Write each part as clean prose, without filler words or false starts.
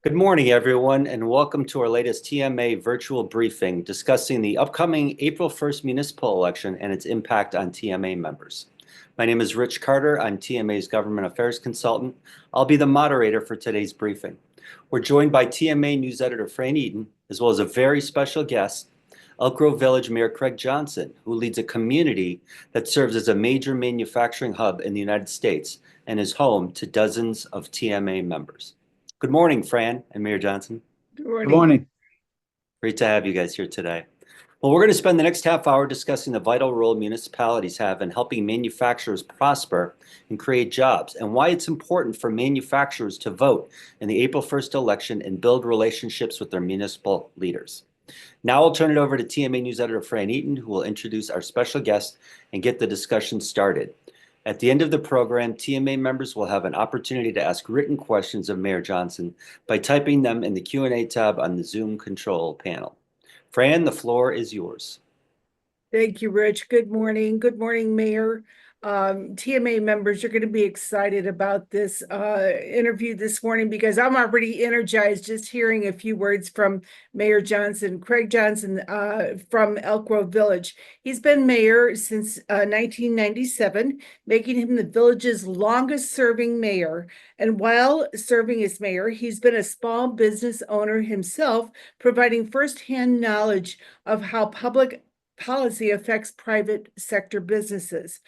Good morning, everyone, and welcome to our latest TMA virtual briefing discussing the upcoming April 1st municipal election and its impact on TMA members. My name is Rich Carter. I'm TMA's Government Affairs Consultant. I'll be the moderator for today's briefing. We're joined by TMA News Editor Fran Eaton, as well as a very special guest, Elk Grove Village Mayor Craig Johnson, who leads a community that serves as a major manufacturing hub in the United States and is home to dozens of TMA members. Good morning, Fran and Mayor Johnson. Good Good morning. morning. Great to have you guys here today. Well, we're going to spend the next half hour discussing the vital role municipalities have in helping manufacturers prosper and create jobs, and why it's important for manufacturers to vote in the April 1st election and build relationships with their municipal leaders. Now I'll turn it over to TMA News Editor Fran Eaton, who will introduce our special guest and get the discussion started. At the end of the program, TMA members will have an opportunity to ask written questions of Mayor Johnson by typing them in the Q&A tab on the Zoom control panel. Fran, the floor is yours. Thank you, Rich. Good morning. Good morning, Mayor. TMA members, you're going to be excited about this interview this morning because I'm already energized just hearing a few words from Mayor Johnson, Craig Johnson from Elk Grove Village. He's been mayor since 1997, making him the village's longest serving mayor. And while serving as mayor, he's been a small business owner himself, providing firsthand knowledge of how public policy affects private sector businesses.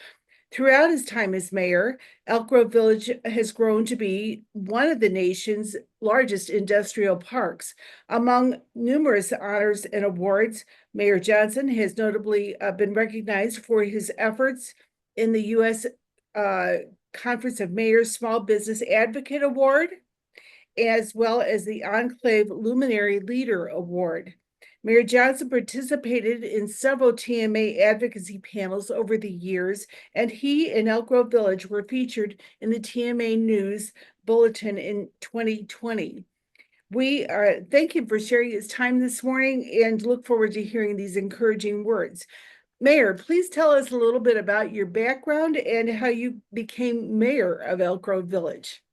Throughout his time as mayor, Elk Grove Village has grown to be one of the nation's largest industrial parks. Among numerous honors and awards, Mayor Johnson has notably been recognized for his efforts in the U.S. Conference of Mayors Small Business Advocate Award, as well as the Enclave Luminary Leader Award. Mayor Johnson participated in several TMA advocacy panels over the years, and he and Elk Grove Village were featured in the TMA News Bulletin in 2020. We thank him for sharing his time this morning and look forward to hearing these encouraging words. Mayor, please tell us a little bit about your background and how you became mayor of Elk Grove Village.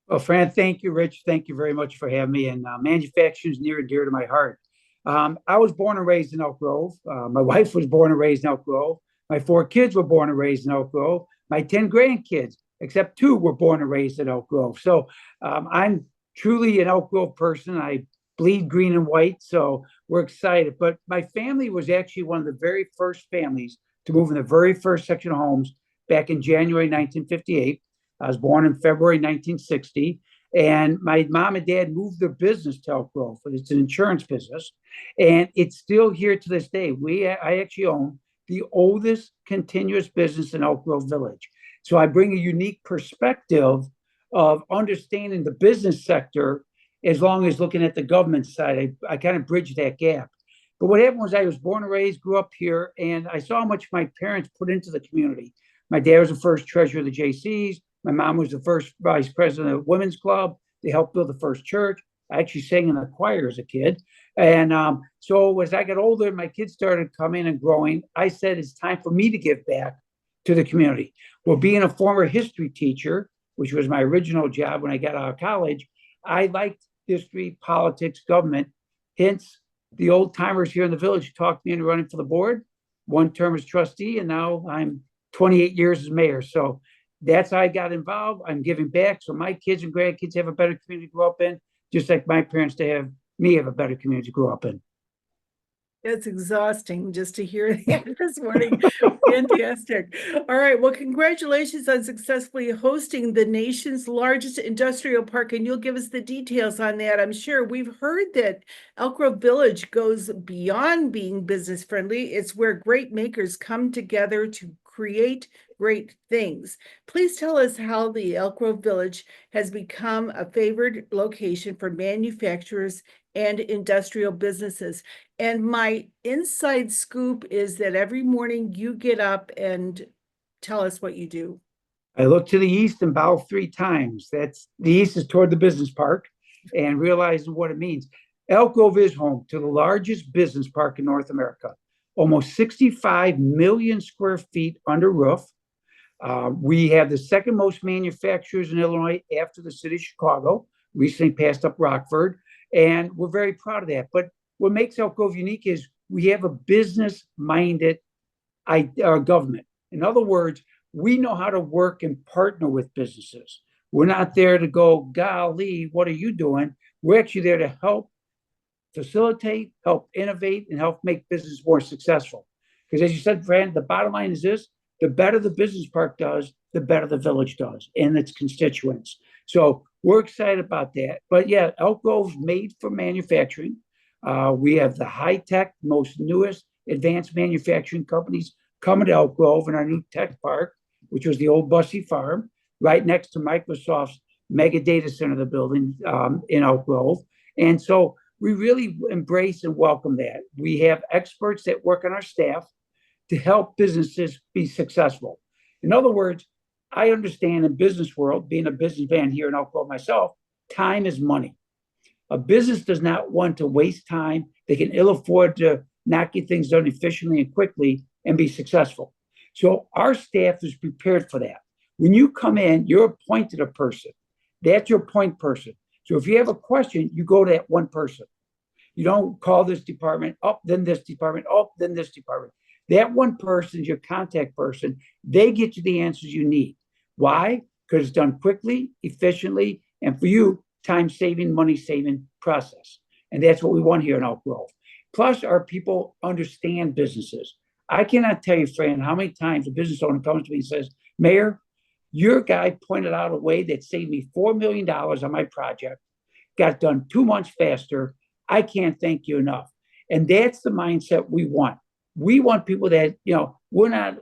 Well, Fran, thank you, Rich. Thank you very much for having me. And manufacturing is near and dear to my heart. I was born and raised in Elk Grove. My wife was born and raised in Elk Grove. My 4 kids were born and raised in Elk Grove. My 10 grandkids, except 2, were born and raised in Elk Grove. So I'm truly an Elk Grove person. I bleed green and white, so we're excited. But my family was actually one of the very first families to move in the very first section of homes back in January 1958. I was born in February 1960. And my mom and dad moved their business to Elk Grove. It's an insurance business, and it's still here to this day. I actually own the oldest continuous business in Elk Grove Village. So I bring a unique perspective of understanding the business sector as long as looking at the government side. I kind of bridge that gap. But what happened was I was born and raised, grew up here, and I saw how much my parents put into the community. My dad was the first treasurer of the J.C.'s. My mom was the first vice president of the Women's Club. They helped build the first church. I actually sang in the choir as a kid. And so as I got older, my kids started coming and growing. I said, it's time for me to give back to the community. Well, being a former history teacher, which was my original job when I got out of college, I liked history, politics, government. Hence, the old timers here in the village talked me into running for the board. 1 term as trustee, and now I'm 28 years as mayor. So that's how I got involved. I'm giving back so my kids and grandkids have a better community to grow up in, just like my parents to have me have a better community to grow up in. That's exhausting just to hear that this morning. Fantastic. All right. Well, congratulations on successfully hosting the nation's largest industrial park, and you'll give us the details on that, I'm sure. We've heard that Elk Grove Village goes beyond being business friendly. It's where great makers come together to create great things. Please tell us how the Elk Grove Village has become a favored location for manufacturers and industrial businesses. And my inside scoop is that every morning you get up and tell us what you do. I look to the east and bow 3 times. That's the east is toward the business park, and realizing what it means. Elk Grove is home to the largest business park in North America, almost 65 million square feet under roof. We have the second most manufacturers in Illinois after the city of Chicago. recently passed up Rockford, and we're very proud of that. But what makes Elk Grove unique is we have a business-minded government. In other words, we know how to work and partner with businesses. We're not there to go, golly, what are you doing? We're actually there to help facilitate, help innovate, and help make business more successful. Because as you said, Fran, the bottom line is this: the better the business park does, the better the village does and its constituents. So we're excited about that. But yeah, Elk Grove's made for manufacturing. We have the high-tech, most newest advanced manufacturing companies coming to Elk Grove in our new tech park, which was the old Bussey Farm, right next to Microsoft's mega data center, the building in Elk Grove. And so we really embrace and welcome that. We have experts that work on our staff to help businesses be successful. In other words, I understand in business world, being a businessman here in Elk Grove myself, time is money. A business does not want to waste time. They can ill afford to not get things done efficiently and quickly and be successful. So our staff is prepared for that. When you come in, you're appointed a person. That's your point person. So if you have a question, you go to that one person. You don't call this department up, then this department, up, then this department. That one person is your contact person. They get you the answers you need. Why? Because it's done quickly, efficiently, and for you, time-saving, money-saving process. And that's what we want here in Elk Grove. Plus, our people understand businesses. I cannot tell you, Fran, how many times a business owner comes to me and says, Mayor, your guy pointed out a way that saved me $4 million on my project, got done 2 months faster. I can't thank you enough. And that's the mindset we want. We want people that, we're not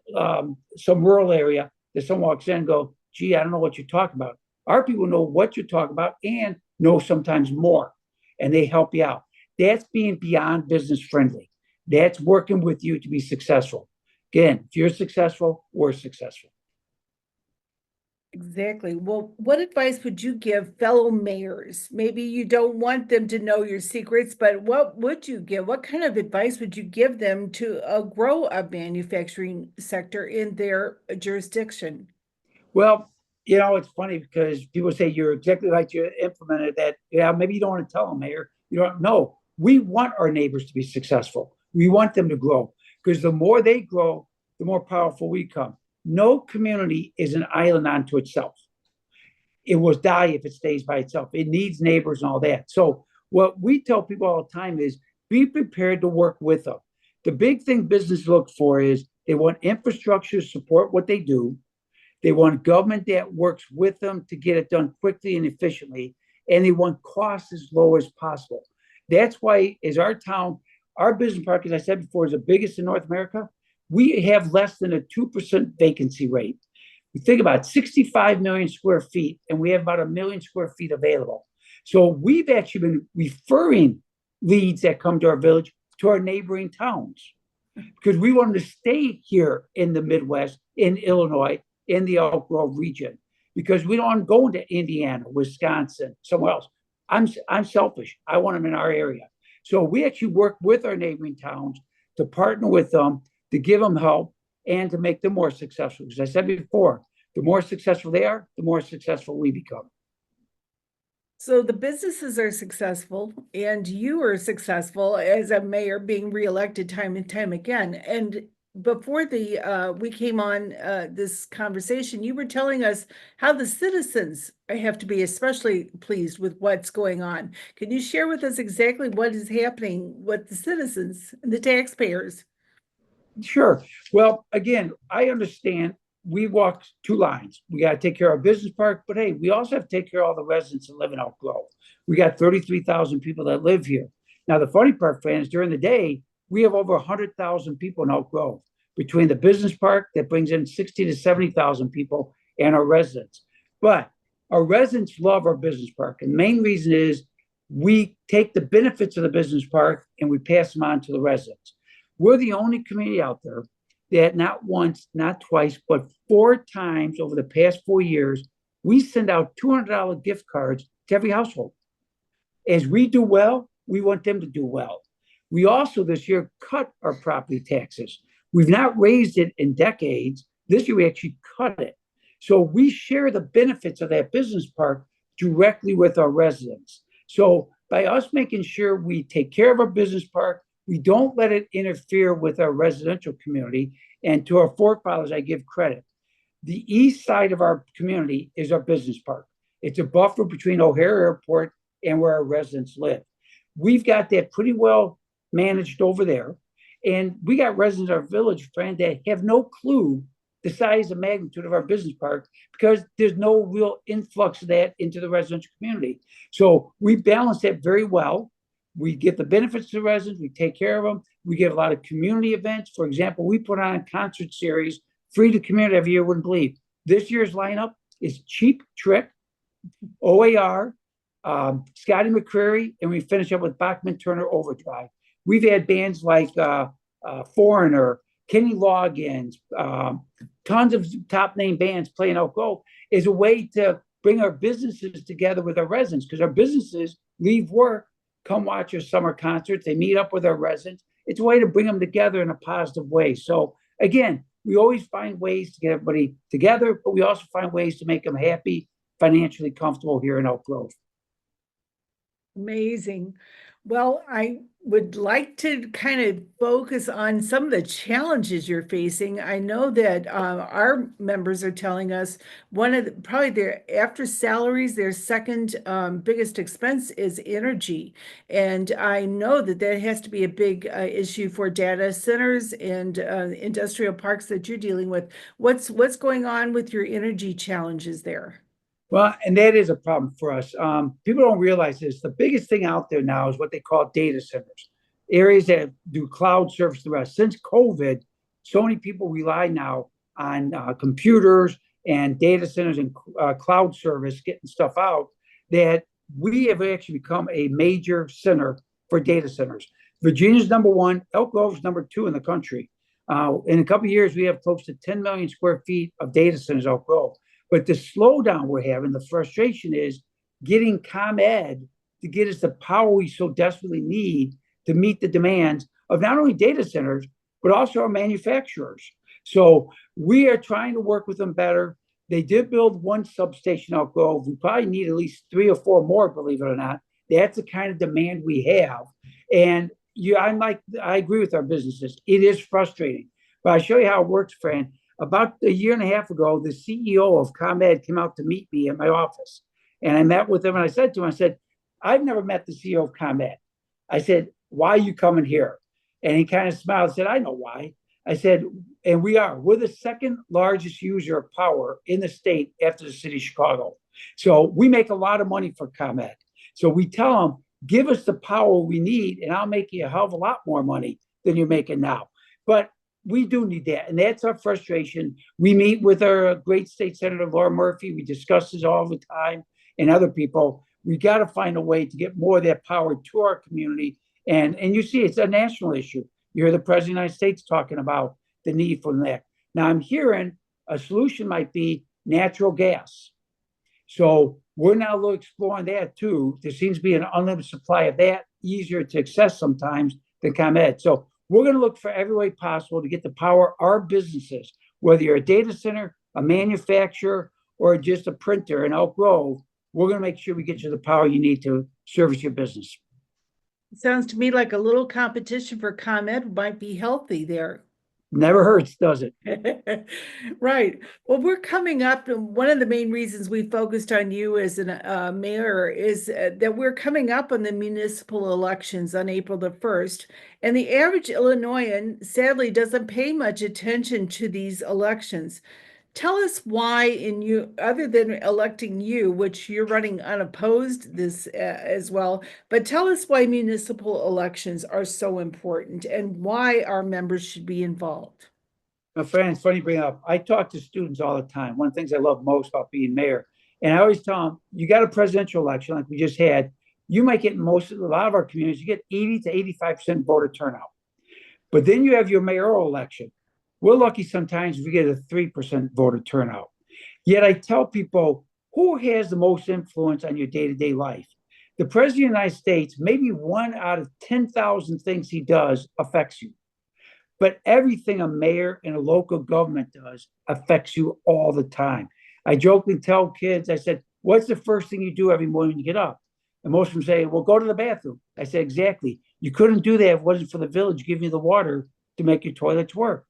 some rural area that someone walks in and go, gee, I don't know what you're talking about. Our people know what you're talking about and know sometimes more, and they help you out. That's being beyond business friendly. That's working with you to be successful. Again, if you're successful, we're successful. Exactly. Well, what advice would you give fellow mayors? Maybe you don't want them to know your secrets, but what would you give? What kind of advice would you give them to grow a manufacturing sector in their jurisdiction? Well, it's funny because people say you're exactly like you implemented that. Yeah, maybe you don't want to tell them, Mayor. You don't know. We want our neighbors to be successful. We want them to grow because the more they grow, the more powerful we come. No community is an island unto itself. It will die if it stays by itself. It needs neighbors and all that. So what we tell people all the time is be prepared to work with them. The big thing businesses look for is they want infrastructure to support what they do. They want government that works with them to get it done quickly and efficiently. And they want costs as low as possible. That's why as our town, our business park, as I said before, is the biggest in North America. We have less than a 2% vacancy rate. We think about 65 million square feet, and we have about 1 million square feet available. So we've actually been referring leads that come to our village to our neighboring towns because we want them to stay here in the Midwest, in Illinois, in the Elk Grove region, because we don't want them going to Indiana, Wisconsin, somewhere else. I'm selfish. I want them in our area. So we actually work with our neighboring towns to partner with them, to give them help and to make them more successful. As I said before, the more successful they are, the more successful we become. So the businesses are successful and you are successful as a mayor being reelected time and time again. And before we came on this conversation, you were telling us how the citizens have to be especially pleased with what's going on. Can you share with us exactly what is happening with the citizens and the taxpayers? Sure. Well, again, I understand we walk 2 lines. We got to take care of our business park, but hey, we also have to take care of all the residents that live in Elk Grove. We got 33,000 people that live here. Now, the funny part, Fran, is during the day, we have over 100,000 people in Elk Grove between the business park that brings in 60 to 70,000 people and our residents. But our residents love our business park. And the main reason is we take the benefits of the business park and we pass them on to the residents. We're the only community out there that not once, not twice, but 4 times over the past 4 years, we send out $200 gift cards to every household. As we do well, we want them to do well. We also this year cut our property taxes. We've not raised it in decades. This year we actually cut it. So we share the benefits of that business park directly with our residents. So by us making sure we take care of our business park, we don't let it interfere with our residential community. And to our forefathers, I give credit. The east side of our community is our business park. It's a buffer between O'Hare Airport and where our residents live. We've got that pretty well managed over there. And we got residents of our village, Fran, that have no clue the size and magnitude of our business park because there's no real influx of that into the residential community. So we balance that very well. We get the benefits to the residents. We take care of them. We get a lot of community events. For example, we put on a concert series free to community every year. Wouldn't believe this year's lineup is Cheap Trick, OAR, Scotty McCreery, and we finish up with Bachman Turner Overdrive. We've had bands like Foreigner, Kenny Loggins, tons of top name bands playing Elk Grove is a way to bring our businesses together with our residents because our businesses leave work, come watch our summer concerts, they meet up with our residents. It's a way to bring them together in a positive way. So again, we always find ways to get everybody together, but we also find ways to make them happy, financially comfortable here in Elk Grove. Amazing. Well, I would like to kind of focus on some of the challenges you're facing. I know that our members are telling us one of probably their after salaries, their second biggest expense is energy. And I know that that has to be a big issue for data centers and industrial parks that you're dealing with. What's going on with your energy challenges there? Well, and that is a problem for us. People don't realize this. The biggest thing out there now is what they call data centers, areas that do cloud service the rest. Since COVID, so many people rely now on computers and data centers and cloud service getting stuff out that we have actually become a major center for data centers. Virginia's number one, Elk Grove's number two in the country. In a couple of years, we have close to 10 million square feet of data centers Elk Grove. But the slowdown we're having, the frustration is getting ComEd to get us the power we so desperately need to meet the demands of not only data centers, but also our manufacturers. So we are trying to work with them better. They did build one substation Elk Grove. We probably need at least 3 or 4 more, believe it or not. That's the kind of demand we have. And I agree with our businesses. It is frustrating. But I'll show you how it works, Fran. About a year and a half ago, the CEO of ComEd came out to meet me in my office. And I met with him and I said to him, I said, I've never met the CEO of ComEd. I said, why are you coming here? And he kind of smiled and said, I know why. I said, and we're the second largest user of power in the state after the city of Chicago. So we make a lot of money for ComEd. So we tell them, give us the power we need and I'll make you a hell of a lot more money than you're making now. But we do need that. And that's our frustration. We meet with our great state senator, Laura Murphy. We discuss this all the time and other people. We got to find a way to get more of that power to our community. And you see, it's a national issue. You hear the president of the United States talking about the need for that. Now I'm hearing a solution might be natural gas. So we're now exploring that too. There seems to be an unlimited supply of that, easier to access sometimes than ComEd. So we're going to look for every way possible to get the power our businesses, whether you're a data center, a manufacturer, or just a printer in Elk Grove, we're going to make sure we get you the power you need to service your business. It sounds to me like a little competition for ComEd might be healthy there. Never hurts, does it? Right. Well, we're coming up, and one of the main reasons we focused on you as a mayor is that we're coming up on the municipal elections on April the 1st, and the average Illinoisan sadly doesn't pay much attention to these elections. Tell us why, other than electing you, which you're running unopposed this as well, but tell us why municipal elections are so important and why our members should be involved. My friend, it's funny you bring it up. I talk to students all the time. One of the things I love most about being mayor, and I always tell them, you got a presidential election like we just had, you might get a lot of our communities, you get 80 to 85% voter turnout. But then you have your mayoral election. We're lucky sometimes if we get a 3% voter turnout. Yet I tell people, who has the most influence on your day-to-day life? The president of the United States, maybe 1 out of 10,000 things he does affects you. But everything a mayor and a local government does affects you all the time. I jokingly tell kids, I said, What's the first thing you do every morning when you get up? And most of them say, well, go to the bathroom. I said, exactly. You couldn't do that if it wasn't for the village giving you the water to make your toilets work.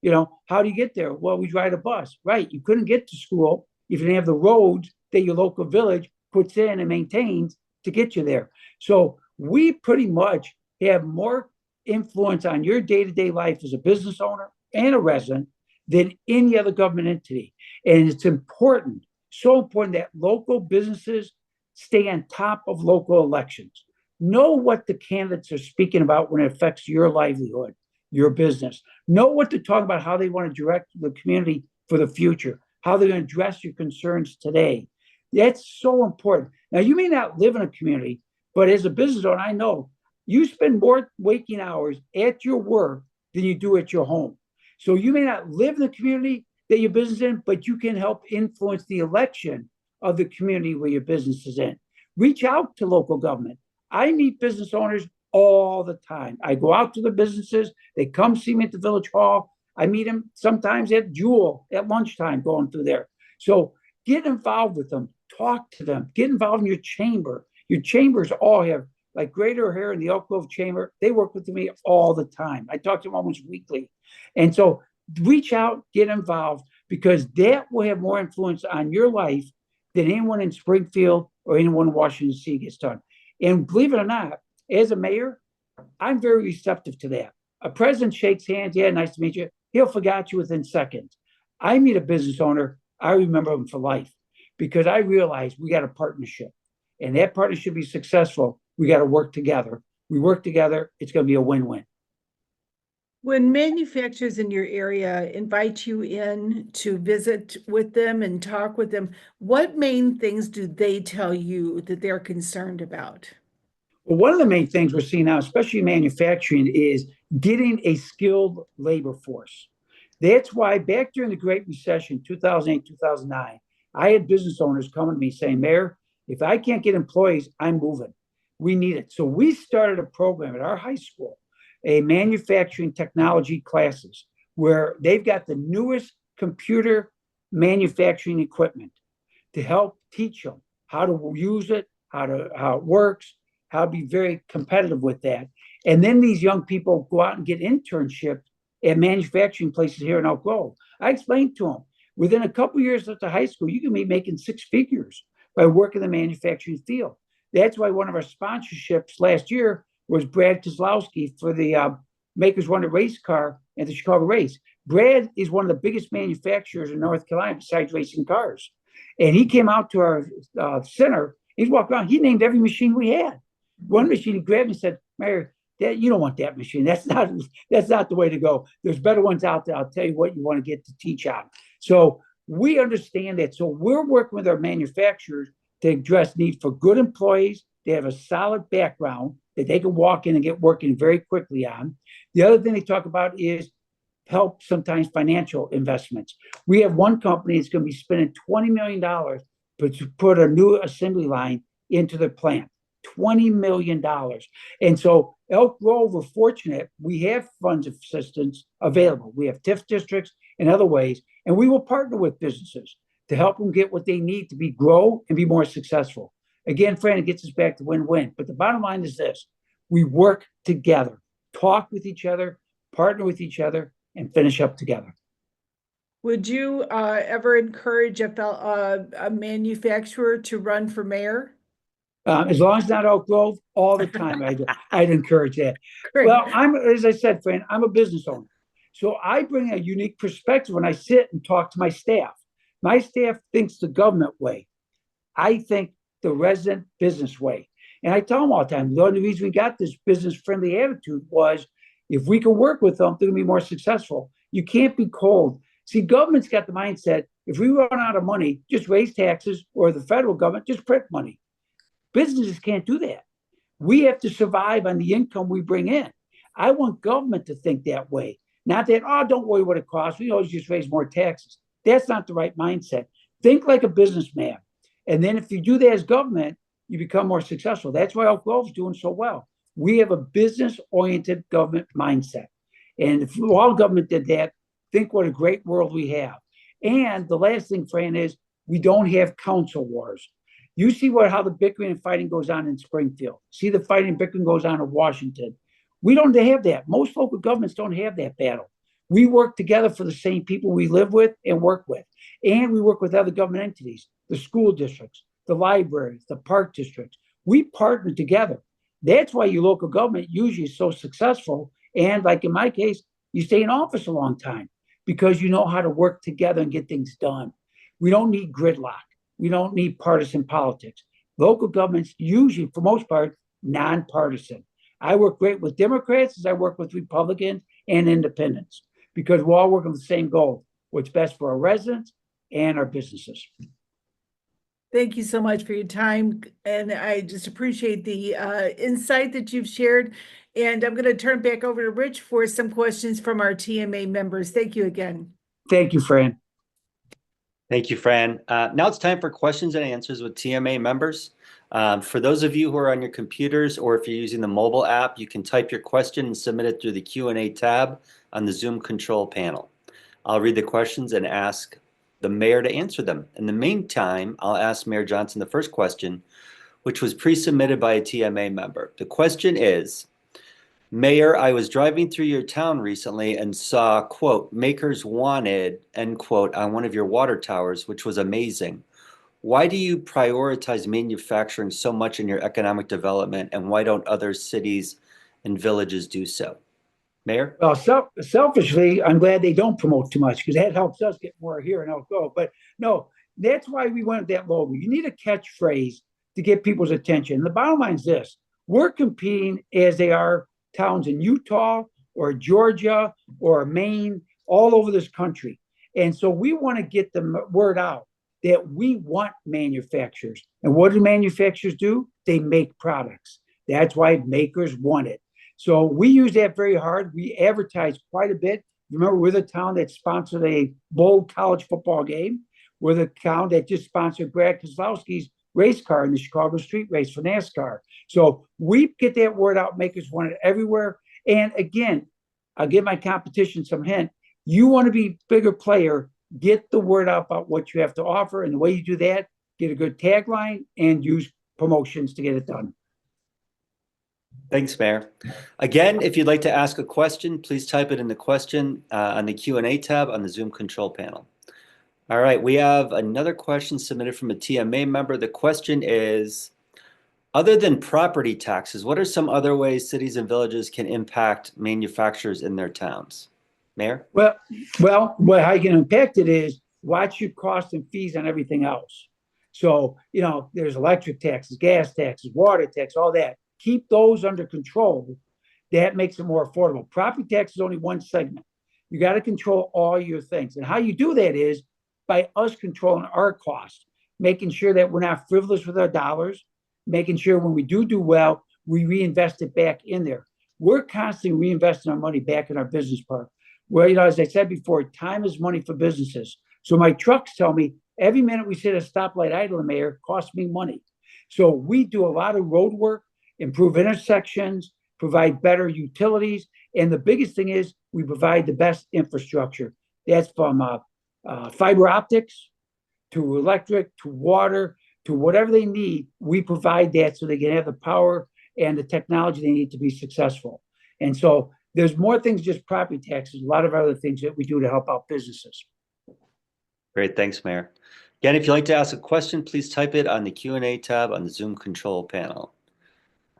How do you get there? Well, we ride a bus. Right. You couldn't get to school if you didn't have the roads that your local village puts in and maintains to get you there. So we pretty much have more influence on your day-to-day life as a business owner and a resident than any other government entity. And it's important, so important, that local businesses stay on top of local elections. Know what the candidates are speaking about when it affects your livelihood, your business. Know what to talk about, how they want to direct the community for the future, how they're going to address your concerns today. That's so important. Now, you may not live in a community, but as a business owner, I know you spend more waking hours at your work than you do at your home. So you may not live in the community that your business is in, but you can help influence the election of the community where your business is in. Reach out to local government. I meet business owners all the time. I go out to the businesses. They come see me at the village hall. I meet them sometimes at Jewel at lunchtime going through there. So get involved with them. Talk to them. Get involved in your chamber. Your chambers all have, like Greater O'Hare and the Elk Grove Chamber, they work with me all the time. I talk to them almost weekly. And so reach out, get involved, because that will have more influence on your life than anyone in Springfield or anyone in Washington D.C. gets done. And believe it or not, as a mayor, I'm very receptive to that. A president shakes hands, yeah, nice to meet you. He'll forget you within seconds. I meet a business owner, I remember him for life, because I realize we got a partnership. And that partnership to be successful, we got to work together. We work together, it's going to be a win-win. When manufacturers in your area invite you in to visit with them and talk with them, what main things do they tell you that they're concerned about? Well, one of the main things we're seeing now, especially in manufacturing, is getting a skilled labor force. That's why back during the Great Recession, 2008, 2009, I had business owners coming to me saying, Mayor, if I can't get employees, I'm moving. We need it. So we started a program at our high school, a manufacturing technology classes, where they've got the newest computer manufacturing equipment to help teach them how to use it, how it works, how to be very competitive with that. And then these young people go out and get internships at manufacturing places here in Elk Grove. I explained to them, within a couple of years after high school, you can be making six figures by working in the manufacturing field. That's why one of our sponsorships last year was Brad Kozlowski for the Makers Run a Race car at the Chicago race. Brad is one of the biggest manufacturers in North Carolina besides racing cars. And he came out to our center. He's walked around. He named every machine we had. One machine, he grabbed me and said, Mayor, you don't want that machine. That's not the way to go. There's better ones out there. I'll tell you what you want to get to teach on. So we understand that. So we're working with our manufacturers to address need for good employees. They have a solid background that they can walk in and get working very quickly on. The other thing they talk about is help, sometimes financial investments. We have one company that's going to be spending $20 million to put a new assembly line into their plant. $20 million. And so Elk Grove, we're fortunate. We have funds of assistance available. We have TIF districts and other ways, and we will partner with businesses to help them get what they need to grow and be more successful. Again, Fran, it gets us back to win-win. But the bottom line is this: we work together, talk with each other, partner with each other, and finish up together. Would you ever encourage a manufacturer to run for mayor? As long as it's not Elk Grove, all the time, I'd encourage that. Great. Well, as I said, Fran, I'm a business owner. So I bring a unique perspective when I sit and talk to my staff. My staff thinks the government way. I think the resident business way. And I tell them all the time, the only reason we got this business-friendly attitude was if we can work with them, they're going to be more successful. You can't be cold. See, government's got the mindset, if we run out of money, just raise taxes, or the federal government, just print money. Businesses can't do that. We have to survive on the income we bring in. I want government to think that way. Not that, oh, don't worry what it costs. We always just raise more taxes. That's not the right mindset. Think like a businessman. And then if you do that as government, you become more successful. That's why Elk Grove's doing so well. We have a business-oriented government mindset. And if all government did that, think what a great world we have. And the last thing, Fran, is We don't have council wars. You see how the bickering and fighting goes on in Springfield. See the fighting and bickering goes on in Washington. We don't have that. Most local governments don't have that battle. We work together for the same people we live with and work with. And we work with other government entities, the school districts, the libraries, the park districts. We partner together. That's why your local government usually is so successful. And like in my case, you stay in office a long time because you know how to work together and get things done. We don't need gridlock. We don't need partisan politics. Local governments usually, for most part, nonpartisan. I work great with Democrats as I work with Republicans and independents because we're all working with the same goal, what's best for our residents and our businesses. Thank you so much for your time. And I just appreciate the insight that you've shared. And I'm going to turn back over to Rich for some questions from our TMA members. Thank you again. Thank you, Fran. Thank you, Fran. Now it's time for questions and answers with TMA members. For those of you who are on your computers or if you're using the mobile app, you can type your question and submit it through the Q&A tab on the Zoom control panel. I'll read the questions and ask the mayor to answer them. In the meantime, I'll ask Mayor Johnson the first question, which was pre-submitted by a TMA member. The question is, Mayor, I was driving through your town recently and saw, quote, Makers Wanted, end quote, on one of your water towers, which was amazing. Why do you prioritize manufacturing so much in your economic development, and why don't other cities and villages do so? Mayor? Well, selfishly, I'm glad they don't promote too much because that helps us get more here in Elk Grove. But no, that's why we went that logo. You need a catchphrase to get people's attention. The bottom line is this. We're competing as they are towns in Utah or Georgia or Maine, all over this country. And so we want to get the word out that we want manufacturers. And what do manufacturers do? They make products. That's why makers want it. So we use that very hard. We advertise quite a bit. Remember, we're the town that sponsored a bowl college football game. We're the town that just sponsored Brad Keselowski's race car in the Chicago street race for NASCAR. So we get that word out, makers want it everywhere. And again, I'll give my competition some hint. You want to be a bigger player, get the word out about what you have to offer. And the way you do that, get a good tagline and use promotions to get it done. Thanks, Mayor. Again, if you'd like to ask a question, please type it in the question on the Q&A tab on the Zoom control panel. All right, we have another question submitted from a TMA member. The question is, other than property taxes, what are some other ways cities and villages can impact manufacturers in their towns? Mayor? Well, how you can impact it is watch your costs and fees on everything else. So, there's electric taxes, gas taxes, water tax, all that. Keep those under control. That makes it more affordable. Property tax is only one segment. You got to control all your things. And how you do that is by us controlling our costs, making sure that we're not frivolous with our dollars, making sure when we do well, we reinvest it back in there. We're constantly reinvesting our money back in our business park. Well, as I said before, time is money for businesses. So my trucks tell me every minute we sit at a stoplight idling, Mayor, costs me money. So we do a lot of road work, improve intersections, provide better utilities. And the biggest thing is we provide the best infrastructure. That's from fiber optics to electric to water to whatever they need. We provide that so they can have the power and the technology they need to be successful. And so there's more things just property taxes, a lot of other things that we do to help out businesses. Great, thanks, Mayor. Again, if you'd like to ask a question, please type it on the Q&A tab on the Zoom control panel.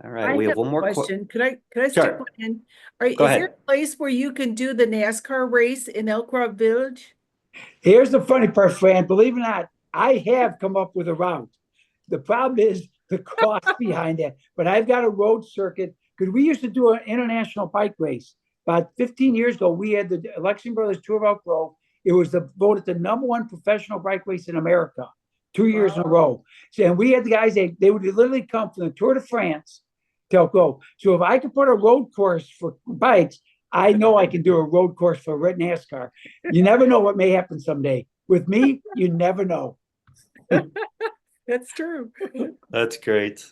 All right, we have one more question. Could I stick Sure. one in? Go Is ahead. there a place where you can do the NASCAR race in Elk Grove Village? Here's the funny part, Fran. Believe it or not, I have come up with a route. The problem is the cost behind that. But I've got a road circuit because we used to do an international bike race. About 15 years ago, we had the Election Brothers Tour of Elk Grove. It was voted the #1 professional bike race in America, 2 years in a row. So, and we had the guys, they would literally come from the Tour de France to Elk Grove. So if I could put a road course for bikes, I know I can do a road course for NASCAR. You never know what may happen someday. With me, you never know. That's true. That's great.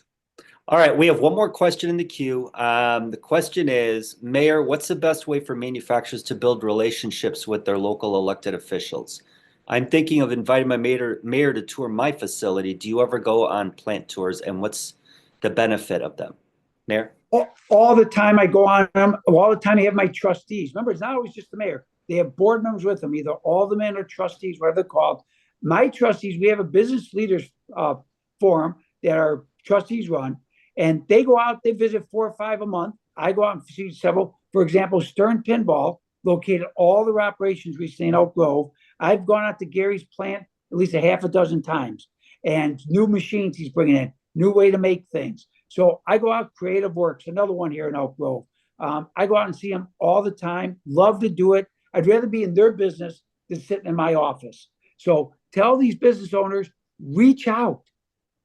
All right, we have one more question in the queue. The question is, Mayor, what's the best way for manufacturers to build relationships with their local elected officials? I'm thinking of inviting my mayor to tour my facility. Do you ever go on plant tours, and what's the benefit of them? Mayor? All the time I go on them, all the time I have my trustees. Remember, it's not always just the mayor. They have board members with them, either all the men or trustees, whatever they're called. My trustees, we have a business leaders forum that our trustees run, and they go out, they visit 4 or 5 a month. I go out and see several. For example, Stern Pinball located all their operations recently in Elk Grove. I've gone out to Gary's plant at least a half a dozen times, and new machines he's bringing in, new way to make things. So I go out, Creative Works, another one here in Elk Grove. I go out and see them all the time. Love to do it. I'd rather be in their business than sitting in my office. So tell these business owners, reach out,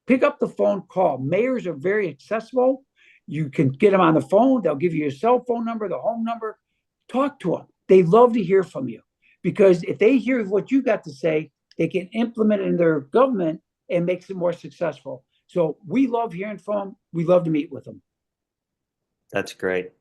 pick up the phone, call. Mayors are very accessible. You can get them on the phone. They'll give you your cell phone number, the home number. Talk to them. They love to hear from you, because if they hear what you got to say, they can implement it in their government and makes it more successful. So we love hearing from them. We love to meet with them. That's great.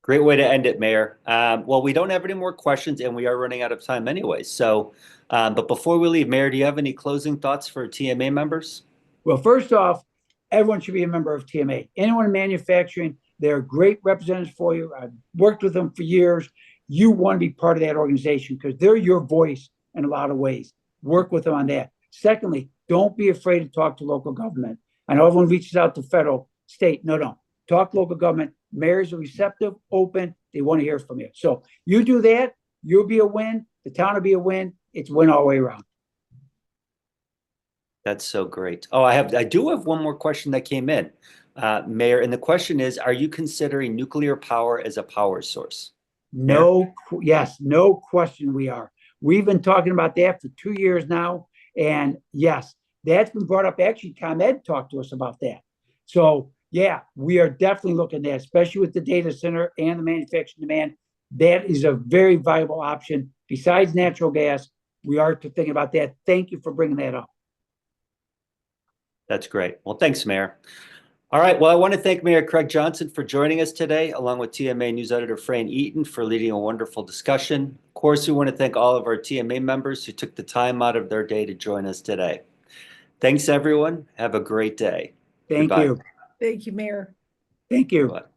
Great way to end it, Mayor. Well, we don't have any more questions, and we are running out of time anyway. So, but before we leave, Mayor, do you have any closing thoughts for TMA members? Well, first off, everyone should be a member of TMA. Anyone in manufacturing, they're great representatives for you. I've worked with them for years. You want to be part of that organization because they're your voice in a lot of ways. Work with them on that. Secondly, don't be afraid to talk to local government. I know everyone reaches out to federal, state. No. Talk local government. Mayors are receptive, open. They want to hear from you. So you do that, you'll be a win. The town will be a win. It's win all the way around. That's so great. Oh, I do have one more question that came in, Mayor, and the question is, are you considering nuclear power as a power source? Yes, no question we are. We've been talking about that for 2 years now. And yes, that's been brought up. Actually, ComEd talked to us about that. So yeah, we are definitely looking at that, especially with the data center and the manufacturing demand. That is a very viable option. Besides natural gas, we are thinking about that. Thank you for bringing that up. That's great. Well, thanks, Mayor. All right. Well, I want to thank Mayor Craig Johnson for joining us today, along with TMA News Editor Fran Eaton for leading a wonderful discussion. Of course, we want to thank all of our TMA members who took the time out of their day to join us today. Thanks, everyone. Have a great day. Thank Goodbye. you. Thank you, Mayor. Thank you. Goodbye.